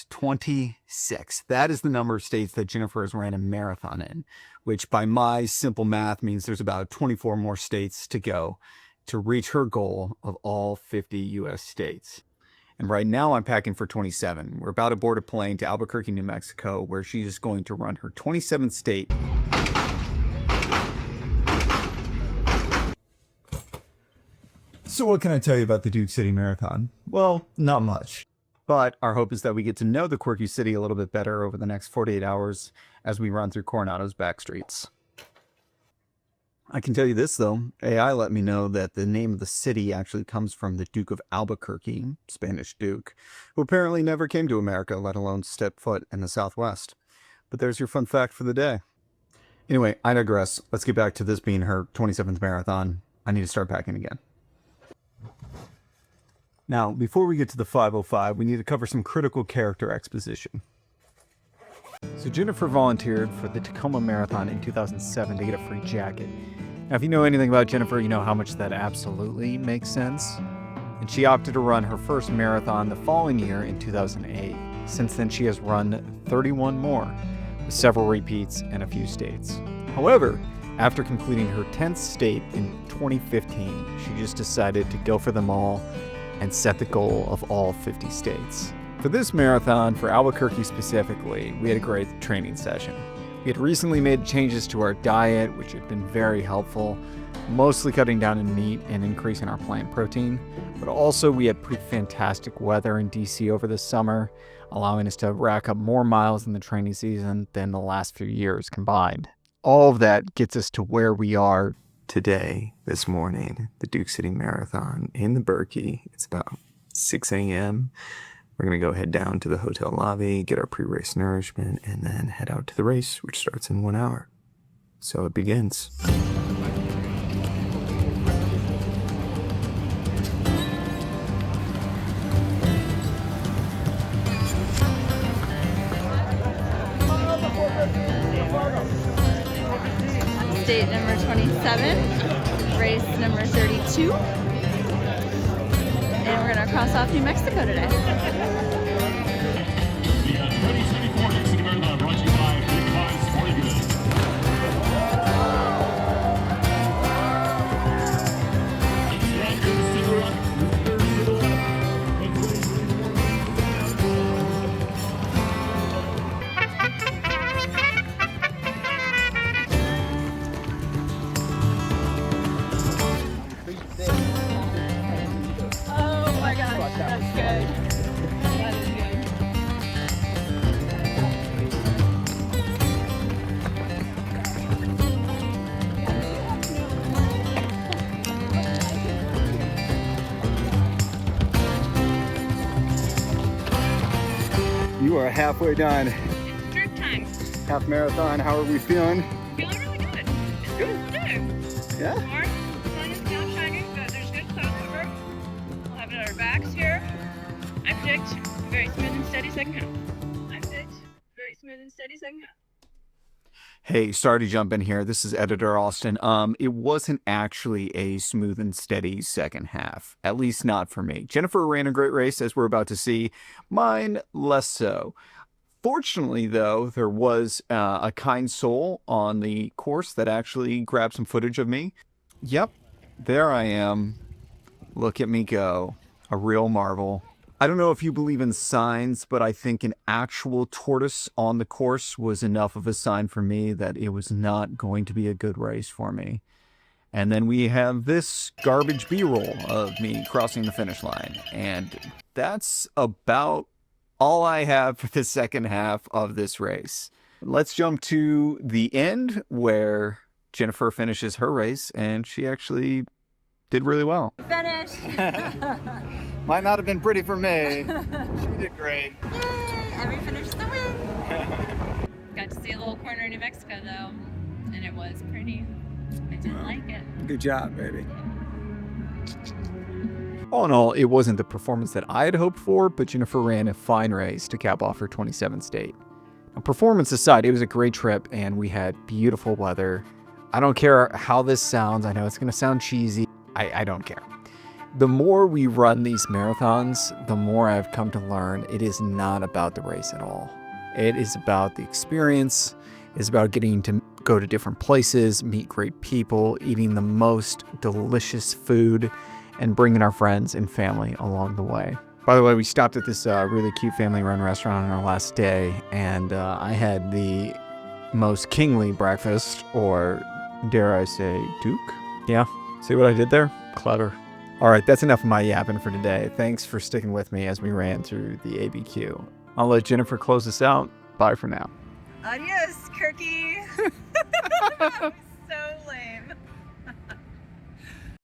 26. That is the number of states that Jennifer has ran a marathon in, which by my simple math means there's about 24 more states to go to reach her goal of all 50 U.S. states. And right now I'm packing for 27. We're about to board a plane to Albuquerque, New Mexico, where she is going to run her 27th state. So what can I tell you about the Duke City Marathon? Well, not much. But our hope is that we get to know the quirky city a little bit better over the next 48 hours as we run through Coronado's back streets. I can tell you this, though. AI let me know that the name of the city actually comes from the Duke of Albuquerque, Spanish Duke, who apparently never came to America, let alone step foot in the Southwest. But there's your fun fact for the day. Anyway, I digress. Let's get back to this being her 27th marathon. I need to start packing again. Now, before we get to the 505, we need to cover some critical character exposition. So Jennifer volunteered for the Tacoma Marathon in 2007 to get a free jacket. Now, if you know anything about Jennifer, you know how much that absolutely makes sense. And she opted to run her first marathon the following year in 2008. Since then, she has run 31 more, with several repeats and a few states. However, after completing her 10th state in 2015, she just decided to go for them all and set the goal of all 50 states. For this marathon, for Albuquerque specifically, we had a great training session. We had recently made changes to our diet, which had been very helpful, mostly cutting down in meat and increasing our plant protein. But also we had pretty fantastic weather in DC over the summer, allowing us to rack up more miles in the training season than the last few years combined. All of that gets us to where we are today, this morning, the Duke City Marathon in the Berkey. It's about 6 a.m. We're going to go head down to the hotel lobby, get our pre-race nourishment, and then head out to the race, which starts in 1 hour. So it begins. State number 27, race number 32, and we're going to cross off New Mexico today. You are halfway done. It's trip time. Half marathon. How are we feeling? Feeling really good. It's good. Yeah? Warm. The sun is now shining, but there's good cloud cover. We'll have it at our backs here. I predict a very smooth and steady second half. Hey, sorry to jump in here. This is Editor Austin. It wasn't actually a smooth and steady second half, at least not for me. Jennifer ran a great race, as we're about to see. Mine, less so. Fortunately, though, there was a kind soul on the course that actually grabbed some footage of me. Yep, there I am. Look at me go. A real marvel. I don't know if you believe in signs, but I think an actual tortoise on the course was enough of a sign for me that it was not going to be a good race for me. And then we have this garbage B-roll of me crossing the finish line. And that's about all I have for the second half of this race. Let's jump to the end where Jennifer finishes her race, and she actually did really well. Finish! Might not have been pretty for me. She did great. Yay! Every finish the win! Got to see a little corner of New Mexico though, and it was pretty. I did like it. Good job, baby. All in all, it wasn't the performance that I had hoped for, but Jennifer ran a fine race to cap off her 27th state. Now, performance aside, it was a great trip, and we had beautiful weather. I don't care how this sounds. I know it's going to sound cheesy. I don't care. The more we run these marathons, the more I've come to learn it is not about the race at all. It is about the experience. It's about getting to go to different places, meet great people, eating the most delicious food, and bringing our friends and family along the way. By the way, we stopped at this really cute family-run restaurant on our last day, and I had the most kingly breakfast, or dare I say, Duke? Yeah, see what I did there? Clever. All right, that's enough of my yapping for today. Thanks for sticking with me as we ran through the ABQ. I'll let Jennifer close us out. Bye for now. Adios, Kirky.